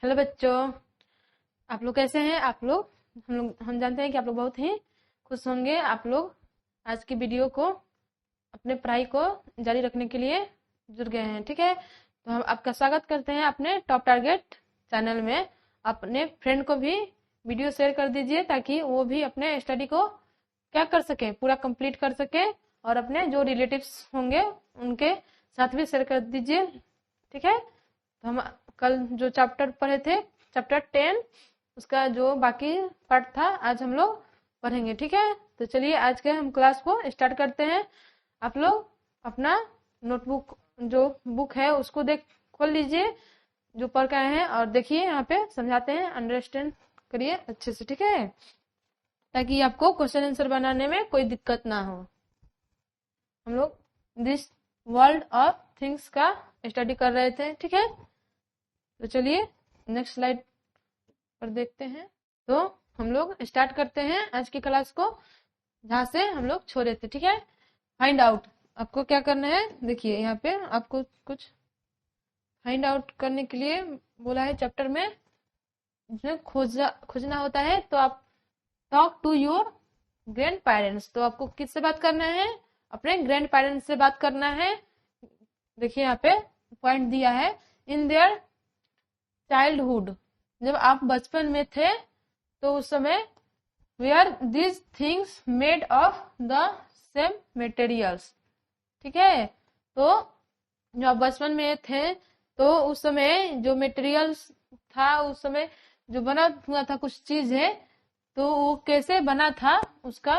Hello बच्चों, आप लोग कैसे हैं? हम जानते हैं कि आप लोग बहुत ही खुश होंगे। आप लोग आज की वीडियो को अपने पढ़ाई को जारी रखने के लिए जुड़ गए हैं। ठीक है, तो हम आपका स्वागत करते हैं अपने टॉप टारगेट चैनल में। अपने फ्रेंड को भी वीडियो शेयर कर दीजिए ताकि वो भी अपने स्टडी को क्या कर सके, पूरा कंप्लीट कर सके, और अपने जो रिलेटिव्स होंगे उनके साथ भी शेयर कर दीजिए। ठीक है, तो हम कल जो चैप्टर पढ़े थे, चैप्टर 10, उसका जो बाकी पार्ट था आज हम लोग पढ़ेंगे। ठीक है, तो चलिए आज के हम क्लास को स्टार्ट करते हैं। आप लोग अपना नोटबुक जो बुक है उसको खोल लीजिए जो पढ़ के आए हैं, और देखिए यहाँ पे समझाते हैं, अंडरस्टैंड करिए अच्छे से। ठीक है, ताकि आपको क्वेश्चन आंसर बनाने में कोई दिक्कत ना हो। हम लोग दिस वर्ल्ड ऑफ थिंग्स का स्टडी कर रहे थे। ठीक है, तो चलिए नेक्स्ट स्लाइड पर देखते हैं। तो हम लोग स्टार्ट करते हैं आज की क्लास को जहाँ से हम लोग छोड़े थे। ठीक है, फाइंड आउट आपको क्या करना है। देखिए यहाँ पे आपको कुछ फाइंड आउट करने के लिए बोला है चैप्टर में, जिसमें खोजना होता है। तो आप talk to your grandparents, तो आपको किससे बात करना है? अपने ग्रैंड पेरेंट्स से बात करना है। देखिए यहाँ पे पॉइंट दिया है, इन देयर चाइल्डहुड, जब आप बचपन में थे तो उस समय were these things made of the same materials. ठीक है, तो जब आप बचपन में थे तो उस समय जो मटेरियल्स था, उस समय जो बना हुआ था कुछ चीज है, तो वो कैसे बना था, उसका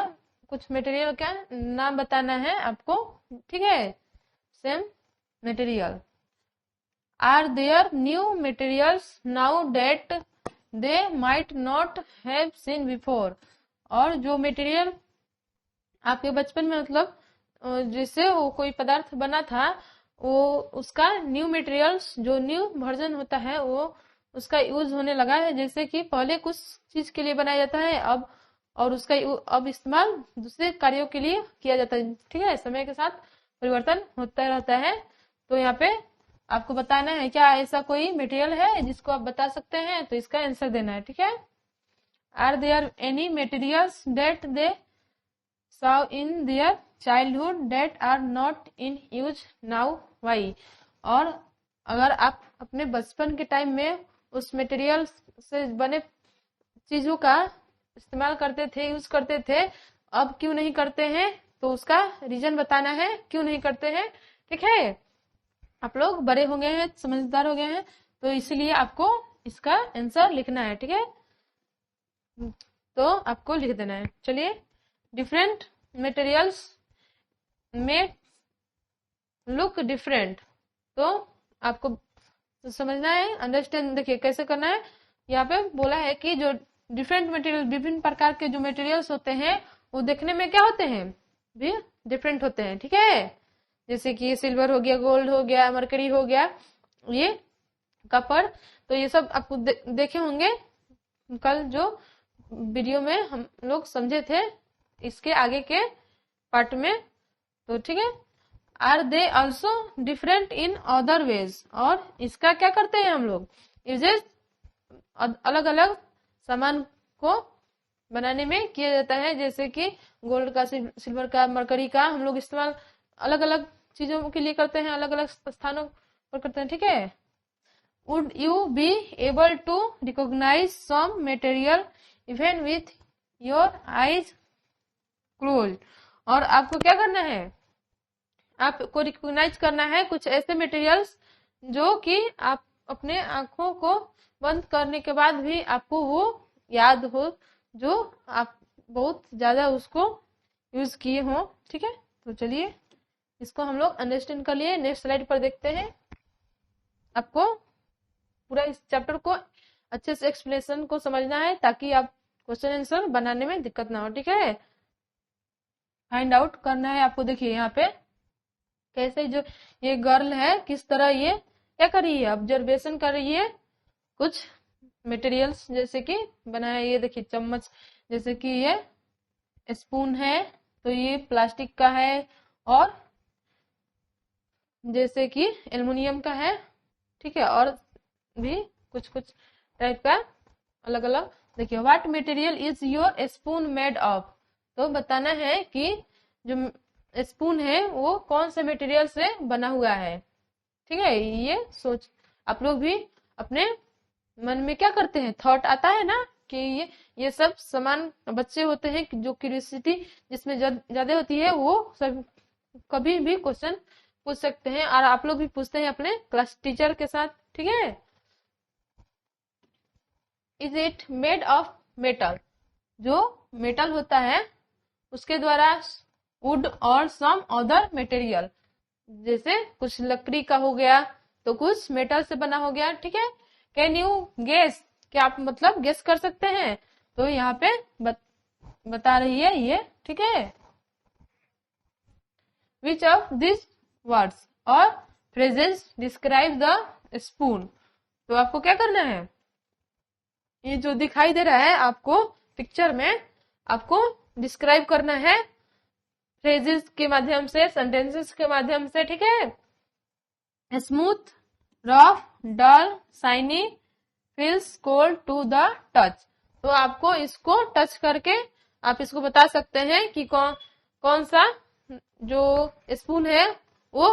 कुछ मटेरियल का नाम बताना है आपको। ठीक है, same material. Are there new materials now that they might not have seen before? और जो मटेरियल आपके बचपन में मतलब जिससे वो कोई पदार्थ बना था, वो उसका न्यू मटेरियल्स जो न्यू वर्जन होता है वो उसका यूज होने लगा है। जैसे कि पहले कुछ चीज के लिए बनाया जाता है अब, और उसका अब इस्तेमाल दूसरे कार्यों के लिए किया जाता है। ठीक है, समय के साथ परिवर्तन होता रहता है। तो यहाँ पे आपको बताना है क्या ऐसा कोई मटेरियल है जिसको आप बता सकते हैं, तो इसका आंसर देना है। ठीक है, are there any materials that they saw in their childhood that are not in use now, why? और अगर आप अपने बचपन के टाइम में उस मटेरियल से बने चीजों का इस्तेमाल करते थे, यूज करते थे, अब क्यों नहीं करते हैं, तो उसका रीजन बताना है क्यों नहीं करते हैं। ठीक है, आप लोग बड़े हो गए हैं, समझदार हो गए हैं, तो इसलिए आपको इसका आंसर लिखना है। ठीक है, तो आपको लिख देना है। चलिए, डिफरेंट मटेरियल्स में लुक डिफरेंट, तो आपको समझना है, अंडरस्टैंड। देखिए कैसे करना है। यहाँ पे बोला है कि जो डिफरेंट मटेरियल, विभिन्न प्रकार के जो मटेरियल्स होते हैं वो देखने में क्या होते हैं, भी डिफरेंट होते हैं। ठीक है, जैसे कि सिल्वर हो गया, गोल्ड हो गया, मरकरी हो गया, ये कॉपर, तो ये सब आपको देखे होंगे कल जो वीडियो में हम लोग समझे थे इसके आगे के पार्ट में। तो ठीक है, are they also different in other ways, और इसका क्या करते हैं हम लोग, यूजेस अलग अलग सामान को बनाने में किया जाता है। जैसे कि गोल्ड का, सिल्वर का, मरकरी का हम लोग इस्तेमाल अलग अलग चीजों के लिए करते हैं, अलग अलग स्थानों पर करते हैं। ठीक है, would you be able to recognise some material even with your eyes close, और आपको क्या करना है, आपको रिकॉग्नाइज करना है कुछ ऐसे मटेरियल्स जो कि आप अपने आंखों को बंद करने के बाद भी आपको वो याद हो, जो आप बहुत ज्यादा उसको यूज किए हो। ठीक है, तो चलिए इसको हम लोग अंडरस्टैंड कर लिए। नेक्स्ट स्लाइड पर देखते हैं। आपको पूरा इस चैप्टर को अच्छे से एक्सप्लेनेशन को समझना है ताकि आप क्वेश्चन आंसर बनाने में दिक्कत ना हो। ठीक है, फाइंड आउट करना है आपको। देखिए यहाँ पे कैसे जो ये गर्ल है किस तरह ये क्या कर रही है, ऑब्जर्वेशन कर रही है कुछ मटेरियल्स जैसे कि बनाया। ये देखिए चम्मच, जैसे कि ये स्पून है तो ये प्लास्टिक का है, और जैसे कि एल्युमिनियम का है। ठीक है, और भी कुछ कुछ टाइप का अलग अलग। देखिए, what material is your spoon made of, तो बताना है कि जो स्पून है वो कौन से मटेरियल से बना हुआ है। ठीक है, ये सोच आप लोग भी अपने मन में क्या करते हैं, थॉट आता है ना कि ये सब समान बच्चे होते हैं जो क्यूरियोसिटी जिसमें ज्यादा होती है, वो सब कभी भी क्वेश्चन पूछ सकते हैं, और आप लोग भी पूछते हैं अपने क्लास टीचर के साथ। ठीक है, is it made of metal, जो मेटल होता है उसके द्वारा वुड और सम अदर मटेरियल, जैसे कुछ लकड़ी का हो गया तो कुछ मेटल से बना हो गया। ठीक है, कैन यू गेस, क्या आप मतलब गेस कर सकते हैं, तो यहाँ पे बता रही है ये। ठीक है, विच ऑफ दिस वर्ड्स और फ्रेजेस डिस्क्राइब द स्पून, तो आपको क्या करना है, ये जो दिखाई दे रहा है आपको पिक्चर में, आपको डिस्क्राइब करना है फ्रेजेस के माध्यम से, सेंटेंसेस के माध्यम से। ठीक है, smooth, rough, dull, shiny, feels cold to the touch, तो आपको इसको टच करके आप इसको बता सकते हैं कि कौन सा जो स्पून है वो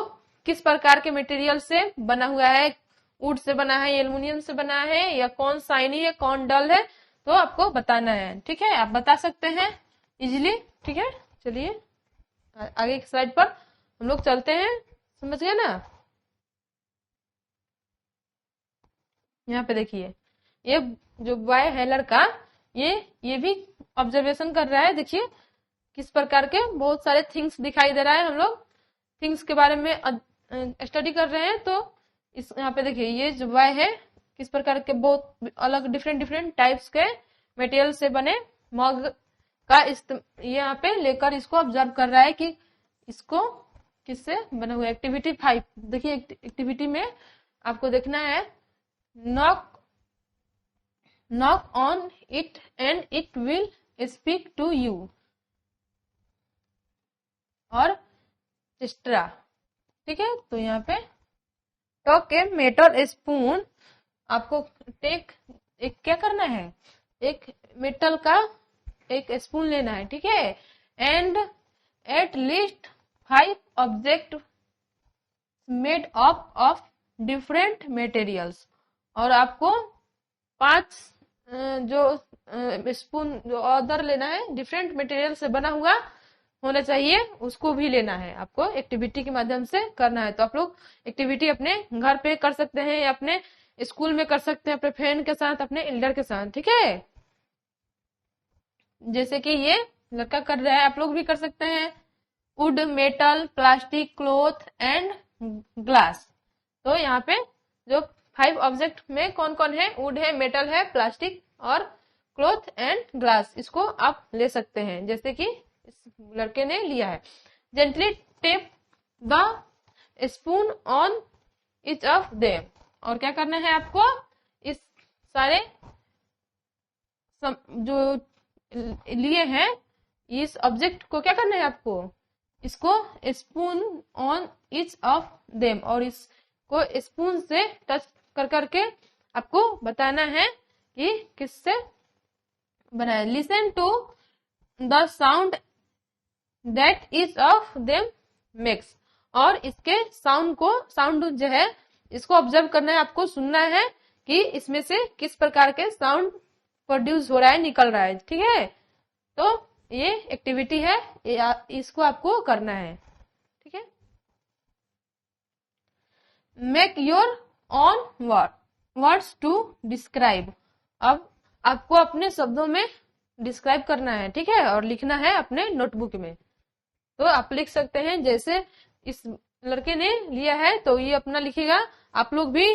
किस प्रकार के मटेरियल से बना हुआ है, वुड से बना है, एल्युमिनियम से बना है, या कौन शाइनी है, कौन डल है, तो आपको बताना है। ठीक है, आप बता सकते हैं इजीली। ठीक है, चलिए आगे की स्लाइड पर हम लोग चलते हैं, समझ गए ना। यहाँ पे देखिए, ये जो बॉय है लड़का, ये भी ऑब्जर्वेशन कर रहा है। देखिए किस प्रकार के बहुत सारे थिंग्स दिखाई दे रहा है, हम लोग थिंग्स के बारे में स्टडी कर रहे हैं। तो इस यहाँ पे देखिए, ये जो बॉय है किस प्रकार के बहुत अलग डिफरेंट टाइप्स के मटेरियल से बने मग का यहाँ पे लेकर इसको ऑब्जर्व कर रहा है कि इसको किससे बना हुआ। एक्टिविटी 5 देखिए, एक्टिविटी में आपको देखना है, knock on it and it will speak to you, और एक्स्ट्रा। ठीक है, तो यहाँ पे टॉक ए मेटल स्पून, आपको टेक एक क्या करना है, एक मेटल का एक स्पून लेना है। ठीक है, and at least 5 object made of different materials, और आपको 5 जो स्पून जो अदर लेना है, डिफरेंट मटेरियल से बना हुआ होना चाहिए, उसको भी लेना है, आपको एक्टिविटी के माध्यम से करना है। तो आप लोग एक्टिविटी अपने घर पे कर सकते हैं, या अपने स्कूल में कर सकते हैं, अपने फ्रेंड के साथ, अपने एल्डर के साथ। ठीक है, जैसे कि ये लड़का कर रहा है, आप लोग भी कर सकते हैं। Would, metal, plastic, cloth and glass, तो यहाँ पे जो 5 ऑब्जेक्ट में कौन कौन है, वुड है, मेटल है, प्लास्टिक और क्लॉथ एंड ग्लास, इसको आप ले सकते हैं जैसे कि इस लड़के ने लिया है। Gently tape the spoon on each of them, और क्या करना है आपको, इस सारे जो लिए हैं इस ऑब्जेक्ट को क्या करना है आपको, इसको spoon on each of them, और इसको स्पून से टच कर करके आपको बताना है कि किससे बना है। Listen to the sound that each of them makes, और इसके साउंड जो है इसको ऑब्जर्व करना है, आपको सुनना है कि इसमें से किस प्रकार के साउंड प्रोड्यूस हो रहा है, निकल रहा है। ठीक है, तो ये एक्टिविटी है, इसको आपको करना है। ठीक है, make your own words to describe, अब आपको अपने शब्दों में डिस्क्राइब करना है। ठीक है, और लिखना है अपने नोटबुक में। तो आप लिख सकते हैं, जैसे इस लड़के ने लिया है तो ये अपना लिखेगा, आप लोग भी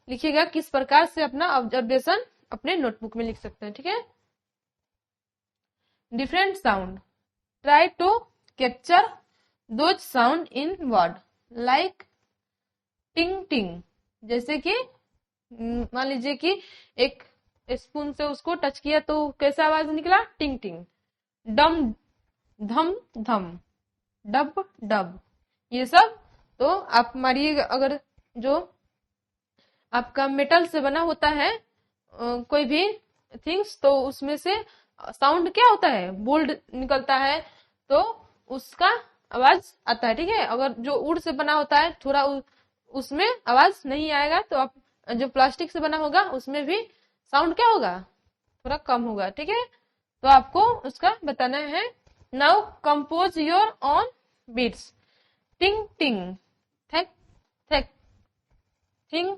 लिखिएगा किस प्रकार से अपना ऑब्जर्वेशन अपने नोटबुक में लिख सकते हैं। ठीक है, different sound, try to capture those sound in word, like ting ting, जैसे कि मान लीजिए कि एक स्पून से उसको टच किया तो कैसा आवाज निकला, टिंग टिंग। डम, धम धम, डब डब, ये सब तो आप मारिएगा। अगर जो आपका मेटल से बना होता है कोई भी थिंग्स, तो उसमें से साउंड क्या होता है, बोल्ड निकलता है, तो उसका आवाज आता है। ठीक है, अगर जो वुड से बना होता है थोड़ा उसमें आवाज नहीं आएगा, तो आप जो प्लास्टिक से बना होगा उसमें भी साउंड क्या होगा, थोड़ा कम होगा। ठीक है, तो आपको उसका बताना है। Now compose your own beats, ting ting थैक थैक, thing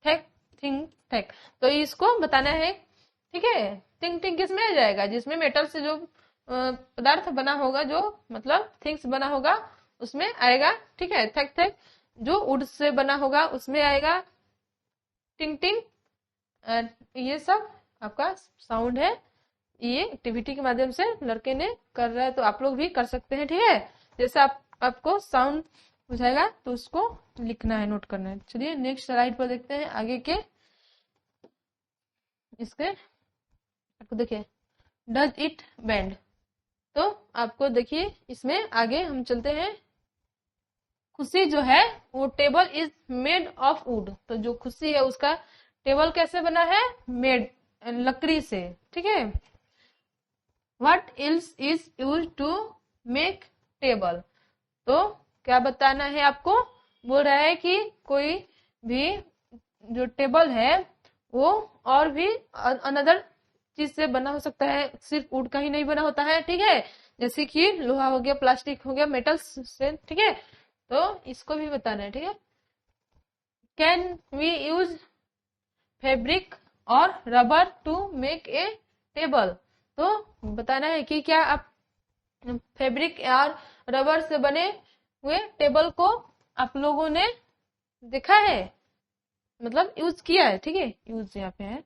थैक thing थैक, तो इसको बताना है। ठीक है, टिंग टिंग किस में आ जाएगा, जिसमें मेटल से जो पदार्थ बना होगा, जो मतलब थिंग्स बना होगा उसमें आएगा। ठीक है, थैक थैक जो वुड से बना होगा उसमें आएगा। टिंग टिंग ये सब आपका साउंड है। ये एक्टिविटी के माध्यम से लड़के ने कर रहा है, तो आप लोग भी कर सकते हैं। ठीक है, जैसे आपको साउंड बुझाएगा तो उसको लिखना है, नोट करना है। चलिए नेक्स्ट स्लाइड पर देखते हैं आगे के। इसके आपको देखिए, डज इट बेंड, तो आपको देखिए इसमें आगे हम चलते हैं। खुशी जो है वो table is made of would, तो जो खुशी है उसका टेबल कैसे बना है, मेड लकड़ी से। ठीक है, what else is use to make table, तो क्या बताना है आपको, बोल रहा है कि कोई भी जो टेबल है वो और भी अनदर चीज से बना हो सकता है, सिर्फ वुड का ही नहीं बना होता है। ठीक है, जैसे कि लोहा हो गया, प्लास्टिक हो गया, मेटल्स से। ठीक है, तो इसको भी बताना है। ठीक है, कैन वी यूज फैब्रिक और rubber to make a table, तो बताना है कि क्या आप फैब्रिक और रबर से बने हुए टेबल को आप लोगों ने देखा है, मतलब यूज किया है। ठीक है, यूज यहाँ पे है,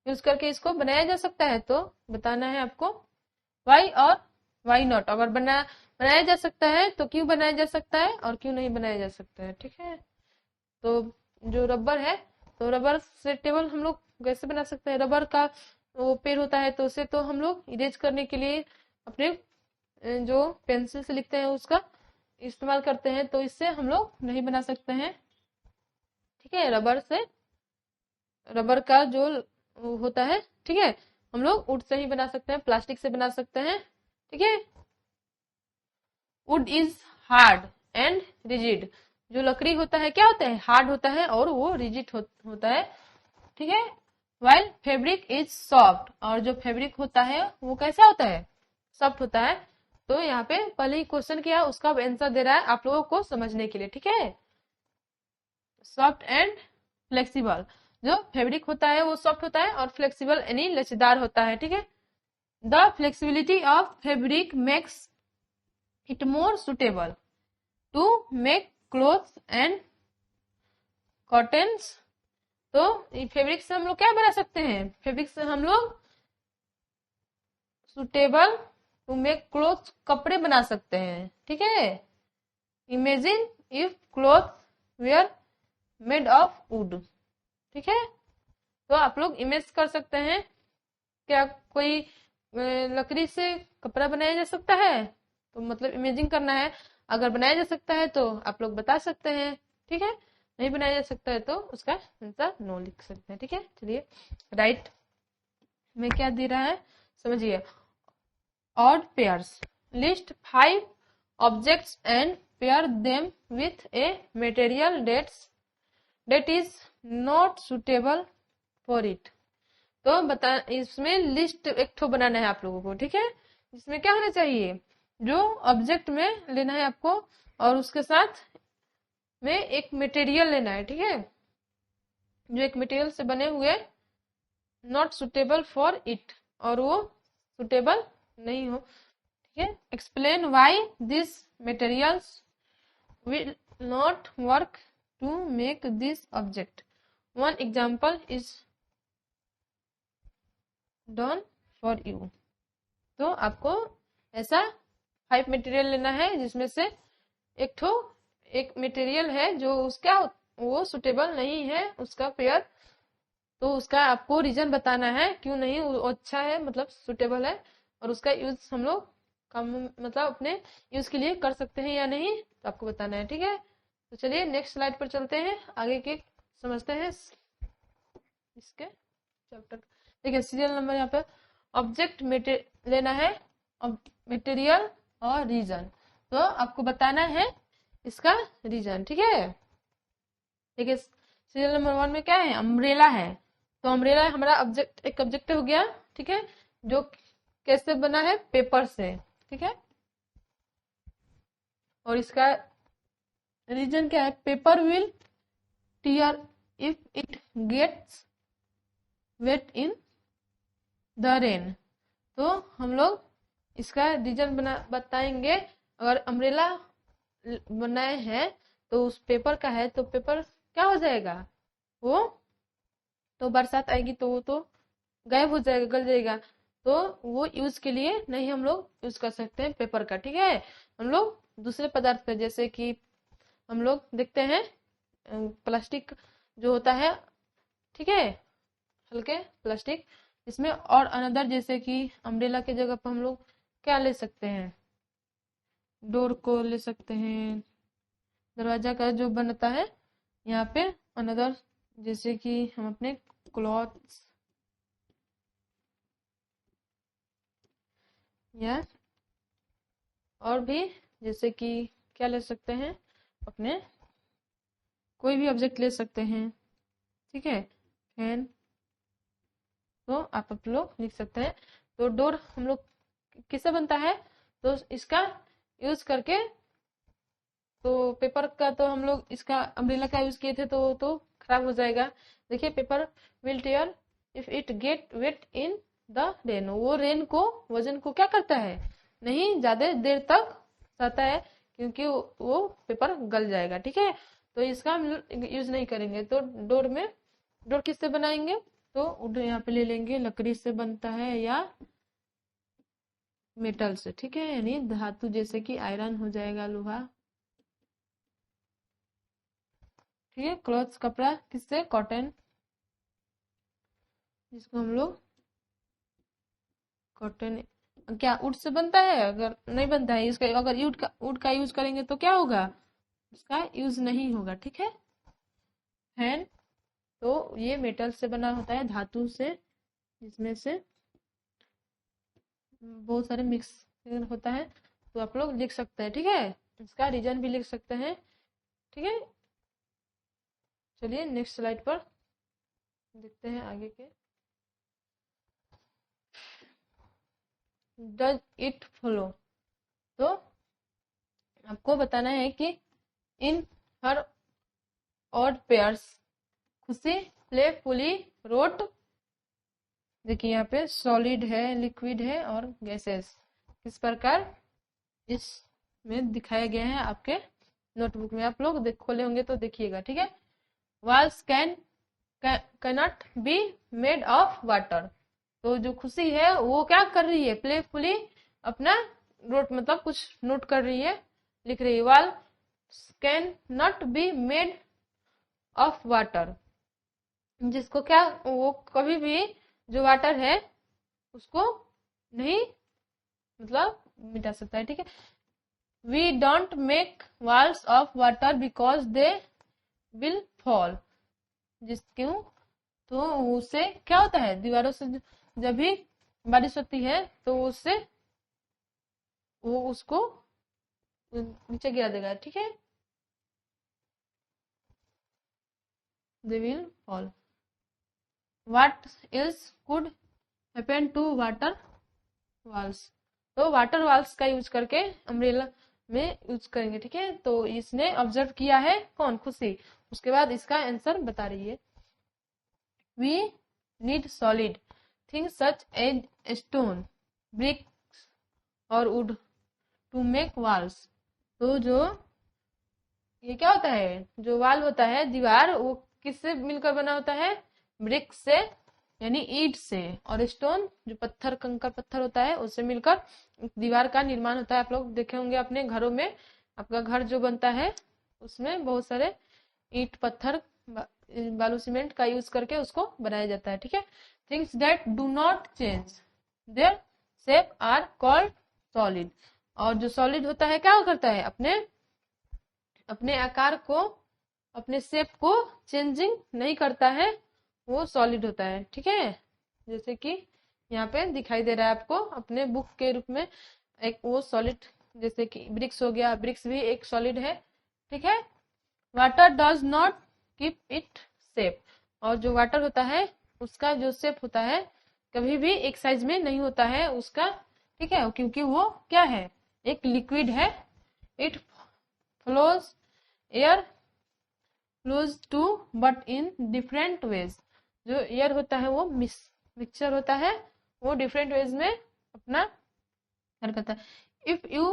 यूज करके इसको बनाया जा सकता है, तो बताना है आपको वाई और वाई नॉट। अगर बनाया जा सकता है तो क्यों बनाया जा सकता है और क्यों नहीं बनाया जा सकता है। ठीक है, तो जो रबर है, तो रबर से टेबल हम लोग कैसे बना सकते हैं, रबर का वो पेड़ होता है, तो उसे तो हम लोग इरेज करने के लिए अपने जो पेंसिल से लिखते हैं उसका इस्तेमाल करते हैं, तो इससे हम लोग नहीं बना सकते हैं। ठीक है, रबर का जो होता है, ठीक है, हम लोग वुड से ही बना सकते हैं, प्लास्टिक से बना सकते हैं। ठीक है, would is hard and rigid, जो लकड़ी होता है क्या होता है, हार्ड होता है और वो रिजिड होता है। ठीक है, वाइल फैब्रिक इज सॉफ्ट, और जो फैब्रिक होता है वो कैसा होता है, सॉफ्ट होता है। तो यहाँ पे पहले ही क्वेश्चन किया, उसका आंसर दे रहा है आप लोगों को समझने के लिए। ठीक है, सॉफ्ट एंड फ्लेक्सिबल, जो फैब्रिक होता है वो सॉफ्ट होता है और फ्लेक्सिबल यानी लचीदार होता है। ठीक है, the flexibility of fabric makes it more suitable to make clothes and cottons, तो फैब्रिक से हम लोग क्या बना सकते हैं, फैब्रिक से हम लोग सुटेबल टू मेक क्लोथ, कपड़े बना सकते हैं। ठीक है, imagine if cloth were made of would. ठीक है, तो आप लोग इमेज कर सकते हैं, क्या कोई लकड़ी से कपड़ा बनाया जा सकता है, तो मतलब इमेजिन करना है। अगर बनाया जा सकता है तो आप लोग बता सकते हैं। ठीक है, नहीं बनाया जा सकता है तो उसका आंसर नो लिख सकते हैं। ठीक है, चलिए राइट में क्या दे रहा है समझिए। Odd pairs, list 5 objects and pair them with a material that is not suitable for it, तो बता इसमें लिस्ट एक ठो बनाना है आप लोगों को। ठीक है, इसमें क्या होना चाहिए, जो ऑब्जेक्ट में लेना है आपको और उसके साथ में एक मटेरियल लेना है। ठीक है, जो एक मटेरियल से बने हुए, नॉट सुटेबल फॉर इट, और वो सुटेबल नहीं हो। ठीक है, explain why this materials will not work to make this object, one example is done for you, तो आपको ऐसा 5 मटेरियल लेना है जिसमें से एक मटेरियल है जो उसका वो सुटेबल नहीं है उसका पेयर, तो उसका आपको रीजन बताना है क्यों नहीं वो अच्छा है, मतलब सुटेबल है, और उसका यूज हम लोग कम मतलब अपने यूज के लिए कर सकते हैं या नहीं, तो आपको बताना है। ठीक है, तो चलिए नेक्स्ट स्लाइड पर चलते हैं, आगे के समझते हैं इसके चैप्टर। देखिए सीरियल नंबर यहाँ पे ऑब्जेक्ट लेना है, मटेरियल और रीजन। तो आपको बताना है इसका रीजन, ठीक है। देखिए सीरियल नंबर 1 में क्या है, अम्ब्रेला है। तो अम्ब्रेला हमारा ऑब्जेक्ट, एक ऑब्जेक्ट हो गया, ठीक है, जो कैसे बना है, पेपर से, ठीक है। और इसका रीजन क्या है, paper will tear if it gets wet in the rain. तो हम लोग इसका रीजन बताएंगे। अगर अम्ब्रेला बनाए हैं तो उस पेपर का है, तो पेपर क्या हो जाएगा, वो तो बरसात आएगी तो वो तो गायब हो जाएगा, गल जाएगा। तो वो यूज के लिए नहीं हम लोग यूज कर सकते हैं पेपर का, ठीक है। हम लोग दूसरे पदार्थ पे, जैसे कि हम लोग देखते हैं प्लास्टिक जो होता है, ठीक है, हल्के प्लास्टिक, इसमें और अनदर, जैसे कि अम्ब्रेला के जगह पर हम लोग क्या ले सकते हैं, डोर को ले सकते हैं, दरवाजा का जो बनता है यहाँ पे अनदर, जैसे कि हम अपने क्लॉथ्स या और भी, जैसे कि क्या ले सकते हैं, अपने कोई भी ऑब्जेक्ट ले सकते हैं, ठीक है, फैन। तो आप लोग लिख सकते हैं। तो डोर हम लोग किससे बनता है, तो इसका यूज करके, तो पेपर का तो हम लोग इसका अम्ब्रेला का यूज किए थे तो खराब हो जाएगा। देखिए paper will tear if it get wet in the rain. वो रेन को, वजन को क्या करता है, नहीं ज्यादा देर तक रहता है, क्योंकि वो पेपर गल जाएगा, ठीक है। तो इसका हम यूज नहीं करेंगे। तो डोर में, डोर किससे बनाएंगे, तो यहाँ पे ले लेंगे, लकड़ी से बनता है या मेटल से, ठीक है, यानी धातु, जैसे कि आयरन हो जाएगा, लोहा, ठीक है। क्लॉथ कपड़ा किससे, कॉटन, जिसको हम लोग कॉटन, क्या उड से बनता है, अगर नहीं बनता है इसका, अगर उड का यूज करेंगे तो क्या होगा, इसका यूज नहीं होगा, ठीक है। फैन, तो ये मेटल से बना होता है, धातु से, जिसमें से बहुत सारे मिक्स होता है। तो आप लोग लिख सकते हैं, ठीक है, इसका रीजन भी लिख सकते हैं, ठीक है। चलिए नेक्स्ट स्लाइड पर देखते हैं आगे के। डज इट फॉलो, तो आपको बताना है कि इन हर ऑड पेयर्स खुशी प्लेफुली रोट। देखिए यहाँ पे सॉलिड है, लिक्विड है और गैसेस किस प्रकार इसमें दिखाया गया है आपके नोटबुक में, आप लोग खोले होंगे तो देखिएगा, ठीक है। Walls cannot be made of water. तो जो खुशी है वो क्या कर रही है, प्लेफुली अपना रोट, मतलब कुछ नोट कर रही है, लिख रही है। Walls can not be made of water, जिसको क्या, वो कभी भी जो वाटर है उसको नहीं, मतलब मिटा सकता है, ठीक है। We don't make walls of water because they will fall. जिस क्यों, तो उससे क्या होता है, दीवारों से जब भी बारिश होती है तो उससे वो उसको नीचे गिरा देगा, ठीक है, दे will fall. What else could happen to water walls? तो वाटर वॉल्स का यूज करके अम्ब्रेला में यूज करेंगे, ठीक है। तो इसने ऑब्जर्व किया है कौन, खुशी। उसके बाद इसका आंसर बता रही है। We need solid things such as stone, bricks और वुड टू मेक वॉल्स। तो जो ये क्या होता है, जो वाल होता है, दीवार, वो किससे मिलकर बना होता है, ब्रिक से, यानी ईंट से, और स्टोन जो पत्थर, कंकर पत्थर होता है, उससे मिलकर दीवार का निर्माण होता है। आप लोग देखे होंगे अपने घरों में, आपका घर जो बनता है उसमें बहुत सारे ईंट, पत्थर, बालू, सीमेंट का यूज करके उसको बनाया जाता है, ठीक है। Things that do not change their shape are called solid. और जो सॉलिड होता है क्या करता है, अपने अपने आकार को, अपने शेप को चेंजिंग नहीं करता है, वो सॉलिड होता है। ठीक है, जैसे कि यहाँ पे दिखाई दे रहा है आपको अपने बुक के रूप में एक वो सॉलिड, जैसे कि ब्रिक्स हो गया, ब्रिक्स भी एक सॉलिड है। ठीक है, water does not keep it shape, और जो वाटर होता है उसका जो शेप होता है कभी भी एक साइज में नहीं होता है उसका। ठीक है, क्योंकि वो क्या है, एक लिक्विड है। It flows, air flows too but in different ways, जो एयर होता है वो मिक्सचर होता है, वो डिफरेंट वेज में अपना कार्य करता है। If you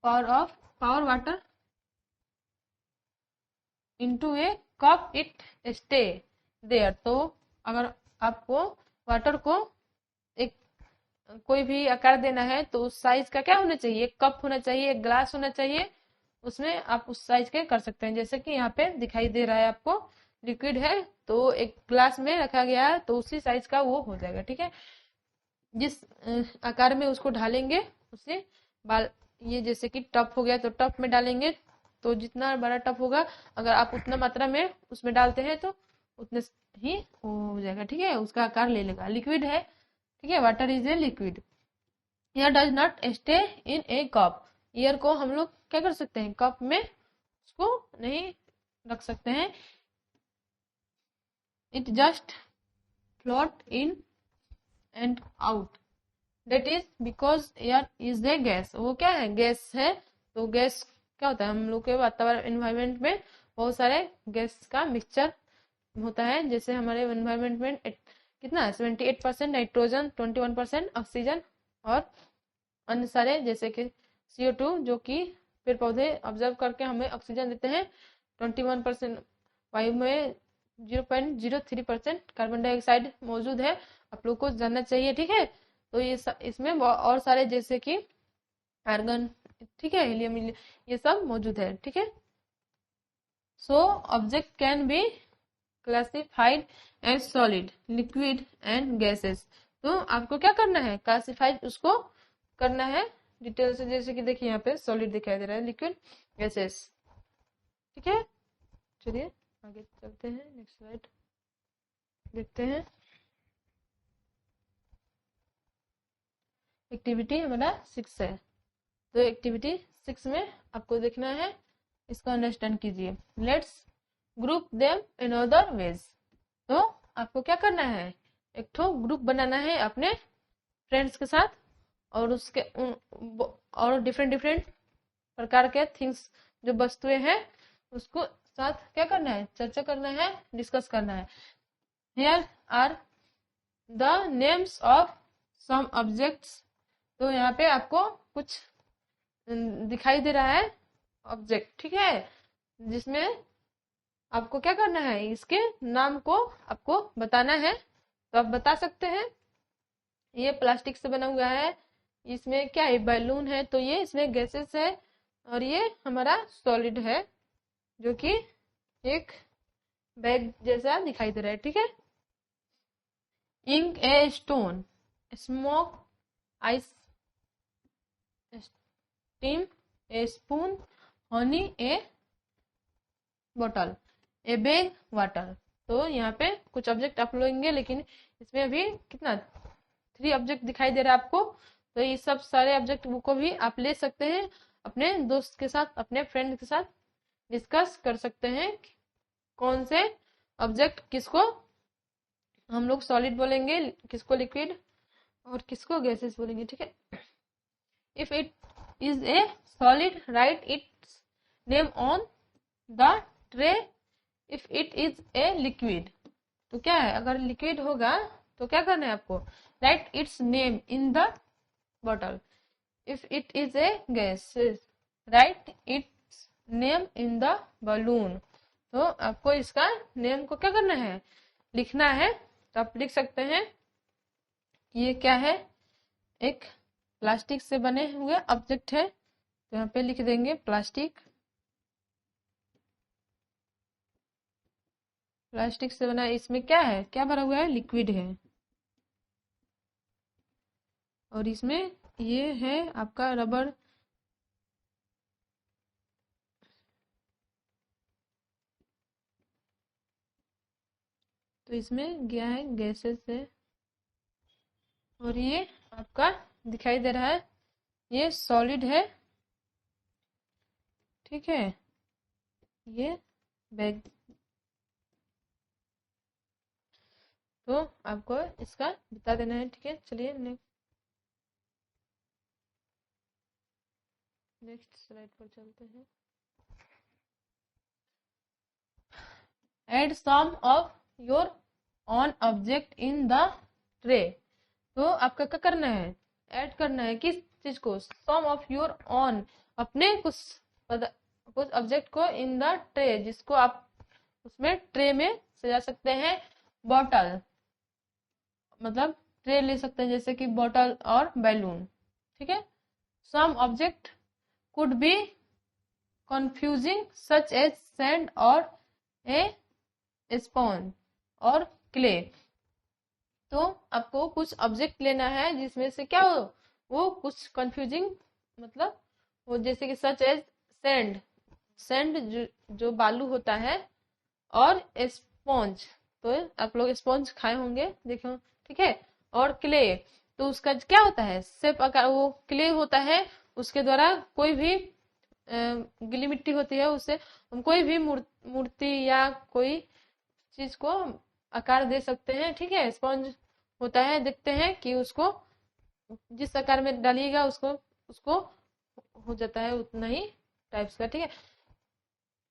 pour water into a cup it stay there, तो अगर आपको वाटर को एक कोई भी आकार देना है तो उस साइज का क्या होना चाहिए, एक कप होना चाहिए, एक ग्लास होना चाहिए, उसमें आप उस साइज के कर सकते हैं। जैसे कि यहाँ पे दिखाई दे रहा है आपको लिक्विड है तो एक ग्लास में रखा गया है तो उसी साइज का वो हो जाएगा। ठीक है, जिस आकार में उसको ढालेंगे उसे बाल, ये जैसे कि टप हो गया तो टप में डालेंगे तो जितना बड़ा टप होगा अगर आप उतना मात्रा में उसमें डालते हैं तो उतने ही हो जाएगा। ठीक है, उसका आकार ले लेगा, लिक्विड है। ठीक है, water is a liquid. Air does not stay in A cup, air को हम लोग क्या कर सकते हैं, कप में उसको नहीं रख सकते हैं। It just float in and out, that is because air is a gas, वो क्या है, गैस है। तो गैस क्या होता है, हम लोग के वातावरण एनवायरमेंट में बहुत सारे गैस का मिक्सचर होता है। जैसे हमारे एनवायरमेंट में कितना है, 78% नाइट्रोजन, 21% ऑक्सीजन और अन्य सारे जैसे कि CO2 जो कि पेड़ पौधे ऑब्जर्व करके हमें ऑक्सीजन देते हैं, 21% वायु में 0.03% कार्बन डाइऑक्साइड मौजूद है, आप लोग को जानना चाहिए। ठीक है, तो ये इसमें और सारे जैसे कि आर्गन, ठीक है, हीलियम, ये सब मौजूद है। ठीक है, so object can be classified as solid, liquid and gases. तो आपको क्या करना है, क्लासिफाइड उसको करना है डिटेल से। जैसे कि देखिए यहाँ पे सॉलिड दिखाई दे रहा है, लिक्विड, गैसेस। ठीक है, चलिए आगे चलते हैं, नेक्स्ट स्लाइड देखते हैं। एक्टिविटी हमारा 6 है, तो एक्टिविटी 6 में आपको देखना है, इसको अंडरस्टैंड कीजिए। Let's group them in other veg, तो आपको क्या करना है, एक ठो ग्रुप बनाना है अपने फ्रेंड्स के साथ और उसके और डिफरेंट प्रकार के थिंग्स जो वस्तुएं हैं उसको साथ क्या करना है, चर्चा करना है, डिस्कस करना है। Here are the names of some objects, तो यहाँ पे आपको कुछ दिखाई दे रहा है ऑब्जेक्ट। ठीक है, जिसमें आपको क्या करना है, इसके नाम को आपको बताना है, तो आप बता सकते हैं। ये प्लास्टिक से बना हुआ है, इसमें क्या है, बैलून है, तो ये इसमें गैसेस है, और ये हमारा सॉलिड है जो कि एक बैग जैसा दिखाई दे रहा है। ठीक है, ink a stone, smoke, ice, steam, a spoon, honey, a bottle, a bag, water. तो यहाँ पे कुछ ऑब्जेक्ट आप लेंगे, लेकिन इसमें अभी कितना 3 ऑब्जेक्ट दिखाई दे रहा है आपको, तो ये सब सारे ऑब्जेक्ट को भी आप ले सकते हैं, अपने दोस्त के साथ, अपने फ्रेंड के साथ डिस्कस कर सकते हैं कौन से ऑब्जेक्ट किसको हम लोग सॉलिड बोलेंगे, किसको लिक्विड और किसको गैसेस बोलेंगे। ठीक है, if it is a solid right it's name on the tray, if it is a liquid, तो क्या है, अगर लिक्विड होगा तो क्या करना है आपको, right it's name in the bottle. If it is a gas, right it's name in the balloon. तो आपको इसका नेम को क्या करना है, लिखना है। तो आप लिख सकते हैं, ये क्या है, एक प्लास्टिक से बने हुए ऑब्जेक्ट है, तो यहाँ पे लिख देंगे प्लास्टिक, प्लास्टिक से बना, इसमें क्या है, क्या भरा हुआ है, लिक्विड है, और इसमें ये है आपका रबर, तो इसमें गया है गैसेस से, और ये आपका दिखाई दे रहा है ये सॉलिड है, ठीक है। ये बैग, तो आपको इसका बता देना है, ठीक है। चलिए नेक्स्ट स्लाइड पर चलते हैं। Add some of your own object in the tray. तो आपका क्या करना है, ऐड करना है किस चीज को, सम ऑफ योर ऑन, अपने कुछ ऑब्जेक्ट को इन द ट्रे, जिसको आप उसमें ट्रे में सजा सकते हैं। बॉटल मतलब ट्रे ले सकते हैं, जैसे कि बॉटल और बैलून, ठीक है। Some object could be confusing such as sand और ए स्पॉन्ज और क्ले। तो आपको कुछ ऑब्जेक्ट लेना है जिसमें से क्या हो, वो कुछ कंफ्यूजिंग, मतलब वो जैसे कि सच एज सैंड, सैंड जो बालू होता है, और स्पॉन्ज, तो आप लोग स्पॉन्ज खाए होंगे, देखो, ठीक है। और क्ले, तो उसका क्या होता है, शेप आकार, वो क्ले होता है, उसके द्वारा कोई भी गीली मिट्टी होती है, उससे हम कोई भी मूर्ति या कोई चीज को आकार दे सकते हैं, ठीक है। स्पॉन्ज होता है, देखते हैं कि उसको जिस आकार में डालिएगा उसको उसको हो जाता है उतना ही टाइप्स का, ठीक है।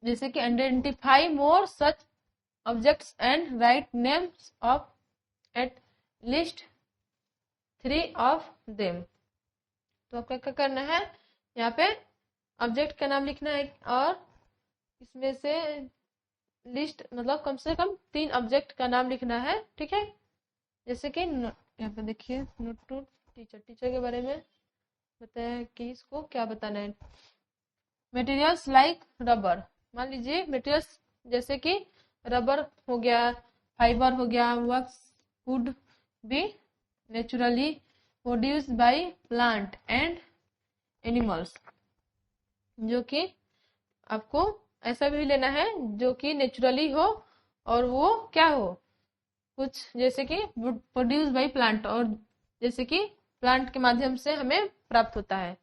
जैसे कि identify more such objects and right names of at least 3 of them. तो आपका क्या करना है, यहाँ पे ऑब्जेक्ट का नाम लिखना है, और इसमें से लिस्ट मतलब कम से कम 3 ऑब्जेक्ट का नाम लिखना है, ठीक है। जैसे कि यहाँ पे देखिए, नोट टू टीचर, टीचर के बारे में बताया कि इसको क्या बताना है। मटेरियल्स लाइक रबर, मान लीजिए मटेरियल्स जैसे कि रबर हो गया, फाइबर हो गया, works would be naturally produced by plant and animals, जो कि आपको ऐसा भी लेना है जो कि नेचुरली हो, और वो क्या हो, कुछ जैसे कि प्रोड्यूस बाय प्लांट, और जैसे कि प्लांट के माध्यम से हमें प्राप्त होता है,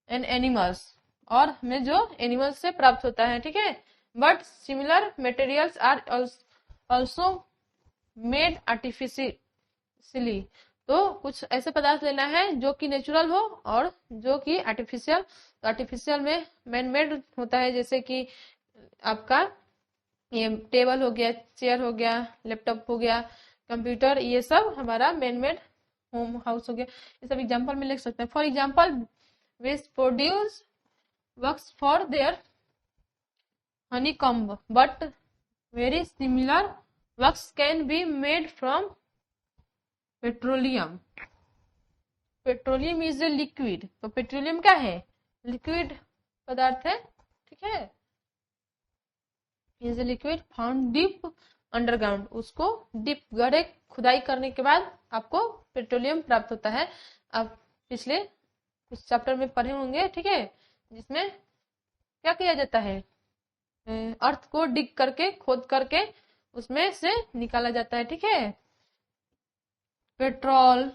एंड एनिमल्स, और हमें जो एनिमल्स से प्राप्त होता है, ठीक है। But similar materials are also made artificially, तो कुछ ऐसे पदार्थ लेना है जो कि नेचुरल हो और जो कि आर्टिफिशियल। तो आर्टिफिशियल में मैन मेड होता है, जैसे कि आपका ये टेबल हो गया, चेयर हो गया, लैपटॉप हो गया, कंप्यूटर, ये सब हमारा मैन मेड होम हाउस हो गया। ये सब एग्जाम्पल में लिख सकते हैं। For example, which produce works for their honeycomb, but very similar works can be made from petroleum. Petroleum is a liquid, तो पेट्रोलियम क्या है, लिक्विड पदार्थ है, ठीक है। Is a liquid found deep underground, उसको डीप गहरे खुदाई करने के बाद आपको पेट्रोलियम प्राप्त होता है। आप पिछले कुछ चैप्टर में पढ़े होंगे, ठीक है, जिसमें क्या किया जाता है, अर्थ को डिग करके, खोद करके उसमें से निकाला जाता है, ठीक है। पेट्रोल,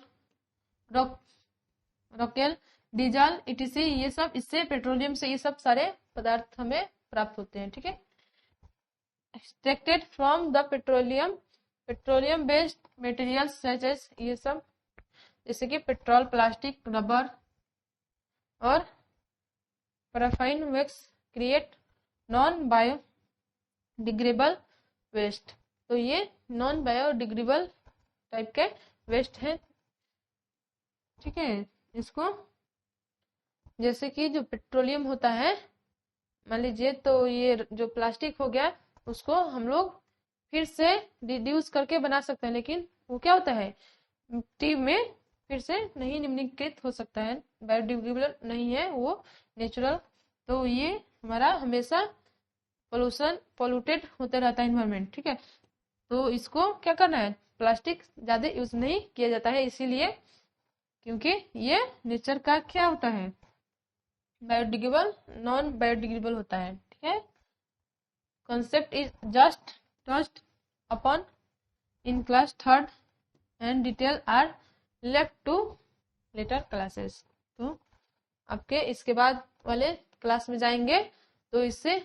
रॉकेल, डीजल, इटीसी, ये सब इससे, पेट्रोलियम से ये सब सारे पदार्थ हमें प्राप्त होते हैं, ठीक है। Extracted from the petroleum based materials such as, ये सब जैसे कि पेट्रोल, प्लास्टिक, रबर और paraffin wax create non biodegradable waste. तो ये नॉन बायोडिग्रेडेबल टाइप के वेस्ट है, ठीक है। इसको जैसे कि जो पेट्रोलियम होता है, मान लीजिए, तो ये जो प्लास्टिक हो गया, उसको हम लोग फिर से रिड्यूस करके बना सकते हैं, लेकिन वो क्या होता है, मिट्टी में फिर से नहीं निम्नीकृत हो सकता है, बायोडिग्रेडेबल नहीं है वो, नेचुरल। तो ये हमारा हमेशा पोल्यूटेड होता रहता है इन्वायरमेंट, ठीक है। तो इसको क्या करना है, प्लास्टिक ज्यादा यूज नहीं किया जाता है, इसीलिए, क्योंकि ये नेचर का क्या होता है, बायोडिग्रेडेबल, नॉन बायोडिग्रेडेबल होता है, ठीक है। concept is just touched upon in class third and detail are left to later classes. तो आपके इसके बाद वाले क्लास में जाएंगे तो इससे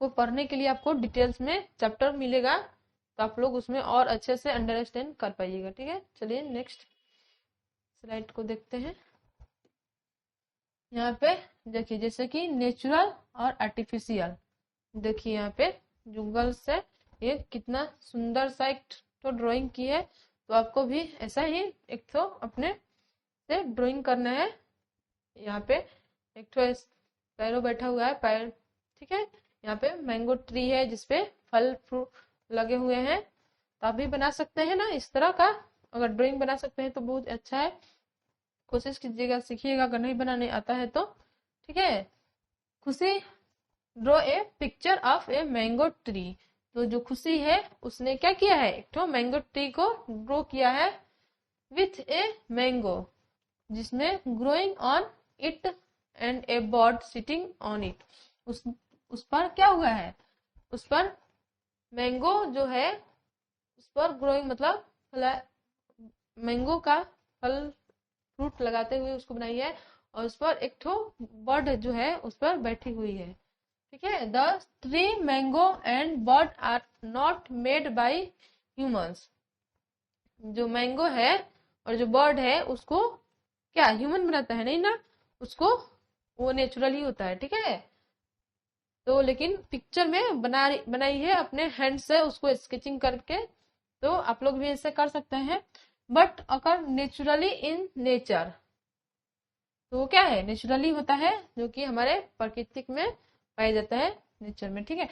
को पढ़ने के लिए आपको डिटेल्स में चैप्टर मिलेगा, तो आप लोग उसमें और अच्छे से अंडरस्टैंड कर पाइएगा। ठीक है, चलिए नेक्स्ट स्लाइड को देखते हैं। यहाँ पे देखिए जैसे कि नेचुरल और आर्टिफिशियल, देखिए यहाँ पे जो गर्ल्स है ये कितना सुंदर सा एक तो ड्राइंग की है, तो आपको भी ऐसा ही एक तो अपने से ड्राइंग करना है। यहाँ पे एक तो पैरों बैठा हुआ है पैर, ठीक है। यहाँ पे मैंगो ट्री है जिसपे फल फ्रूट लगे हुए हैं, तो आप भी बना सकते हैं ना इस तरह का। अगर ड्राइंग बना सकते हैं तो बहुत अच्छा है, कोशिश कीजिएगा, सीखिएगा। अगर नहीं बनाने आता है तो ठीक है। खुशी draw a picture of A mango tree, तो जो खुशी है उसने क्या किया है, एक तो मैंगो ट्री को ड्रॉ किया है विथ ए मैंगो जिसमें growing on it and A bird sitting on it. उस पर क्या हुआ है, उस पर मैंगो जो है उस पर ग्रोइंग मतलब मैंगो का फल फ्रूट लगाते हुए उसको बनाई है, और उस पर एक ठो बर्ड जो है उस पर बैठी हुई है। ठीक है, the tree mango and bird are not made by humans. जो मैंगो है और जो बर्ड है उसको क्या ह्यूमन बनाता है, नहीं ना, उसको वो नेचुरल ही होता है। ठीक है, तो लेकिन पिक्चर में बनाई है अपने हैंड से उसको स्केचिंग करके, तो आप लोग भी ऐसे कर सकते हैं। बट अगर नेचुरली इन नेचर, तो वो क्या है, नेचुरली होता है जो कि हमारे प्राकृतिक में पाया जाता है, नेचर में। ठीक है,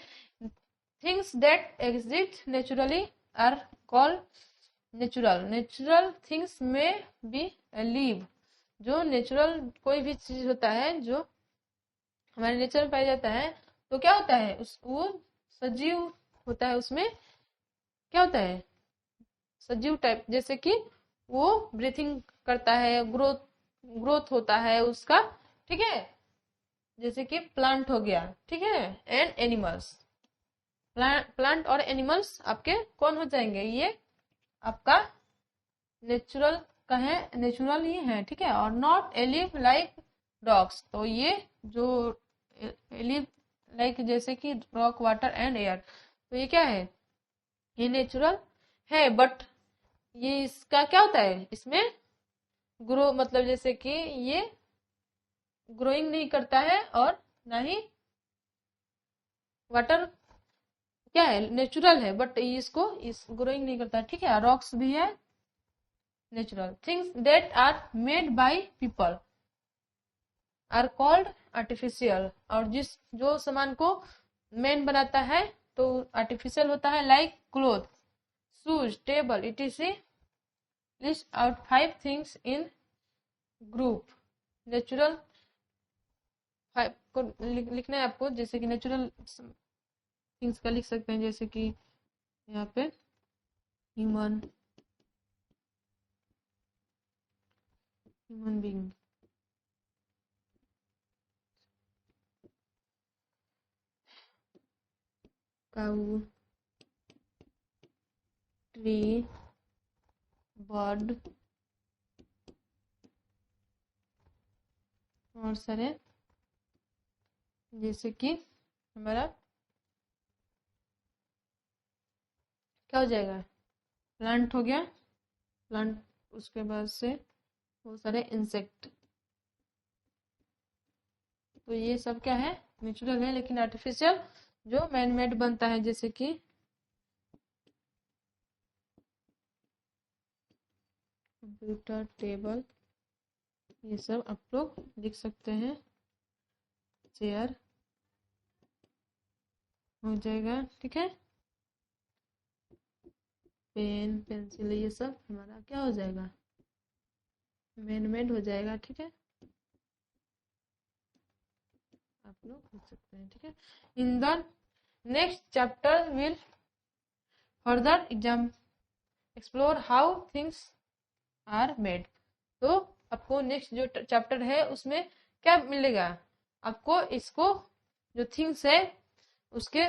things that exist naturally are called natural. Natural things में बी लिव, जो नेचुरल कोई भी चीज होता है जो हमारे नेचर में पाया जाता है, तो क्या होता है वो सजीव होता है। उसमें क्या होता है, सजीव टाइप, जैसे कि वो ब्रीथिंग करता है, ग्रोथ होता है उसका। ठीक है, जैसे कि प्लांट हो गया। ठीक है, एंड एनिमल्स, प्लांट और एनिमल्स आपके कौन हो जाएंगे, ये आपका नेचुरल का है, नेचुरल ही है। ठीक है, और नॉट एलिव लाइक डॉग्स, तो ये जो एलिव लाइक जैसे कि रॉक वाटर एंड एयर, तो ये क्या है, ये नेचुरल है। बट ये इसका क्या होता है, इसमें ग्रो मतलब जैसे कि ये ग्रोइंग नहीं करता है और ना ही वाटर क्या है, नेचुरल है, बट इसको इस ग्रोइंग नहीं करता है। ठीक है, रॉक्स भी है natural. Things that are made by people are called artificial, और जो सामान को मैन बनाता है तो आर्टिफिशियल होता है। Like cloth, shoes, table, etc.. List out 5 things in group natural. 5 को लिखना है आपको, जैसे कि नेचुरल थिंग्स का लिख सकते हैं, जैसे कि यहाँ पे ह्यूमन बीइंग, काऊ, ट्री, बर्ड और सारे, जैसे कि हमारा क्या हो जाएगा, प्लांट हो गया, प्लांट, उसके बाद से बहुत सारे इंसेक्ट। तो ये सब क्या है, नेचुरल है। लेकिन आर्टिफिशियल जो मैन मेड बनता है, जैसे कि कंप्यूटर, टेबल, ये सब आप लोग लिख सकते हैं। चेयर हो जाएगा। ठीक है, पेन, पेंसिल, ये सब हमारा क्या हो जाएगा, मैन मेड हो जाएगा। ठीक है, आप लोग लिख सकते हैं। ठीक है, in the next chapter will further exam explore how things are made. तो आपको नेक्स्ट जो चैप्टर है उसमें क्या मिलेगा, आपको इसको जो थिंग्स है उसके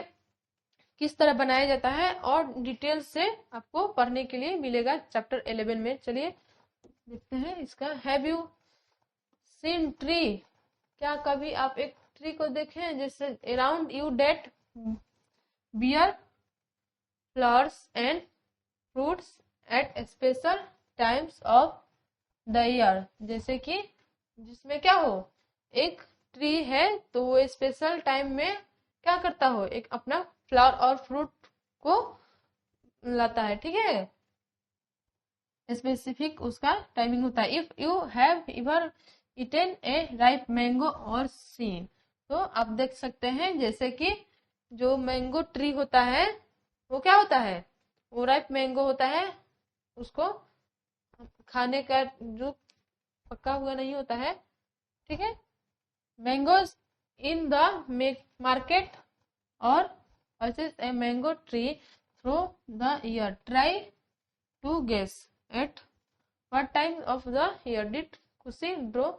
किस तरह बनाया जाता है और डिटेल से आपको पढ़ने के लिए मिलेगा चैप्टर 11 में। चलिए देखते हैं इसका। Have you seen tree? क्या कभी आप एक ट्री को देखे हैं? जैसे around you that bear flowers and fruits at special times of the year. जैसे कि जिसमें क्या हो, एक ट्री है तो वो स्पेशल टाइम में क्या करता हो, एक अपना फ्लावर और फ्रूट को लाता है, ठीक है। स्पेसिफिक उसका टाइमिंग होता है। If you have ever eaten A ripe mango और सीन, तो आप देख सकते हैं जैसे कि जो मैंगो ट्री होता है वो क्या होता है, वो राइप मैंगो होता है, उसको खाने का जो पक्का हुआ नहीं होता है, ठीक है। मैंगोज इन द मार्केट और purchase a mango tree through the year. Try to guess at what time of the year did Khushi draw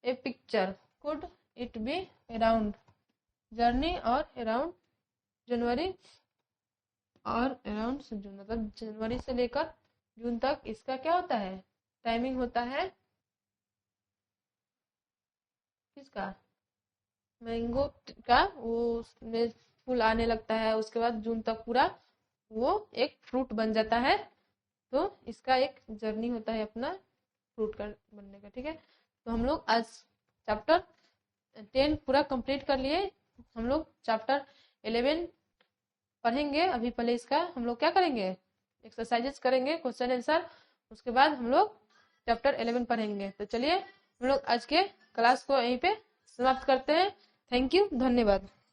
a picture? Could it be around January or around January और around जून? मतलब जनवरी से लेकर जून तक इसका क्या होता है, टाइमिंग होता है किसका, मैंगो का। वो उसमें फूल आने लगता है, उसके बाद जून तक पूरा वो एक फ्रूट बन जाता है। तो इसका एक जर्नी होता है अपना फ्रूट का बनने का, ठीक है। तो हम लोग आज चैप्टर 10 पूरा कंप्लीट कर लिए। हम लोग चैप्टर 11 पढ़ेंगे। अभी पहले इसका हम लोग क्या करेंगे, एक्सरसाइजेस करेंगे, क्वेश्चन आंसर, उसके बाद हम लोग चैप्टर 11 पढ़ेंगे। तो चलिए हम लोग आज के क्लास को यहीं पे समाप्त करते हैं। थैंक यू, धन्यवाद।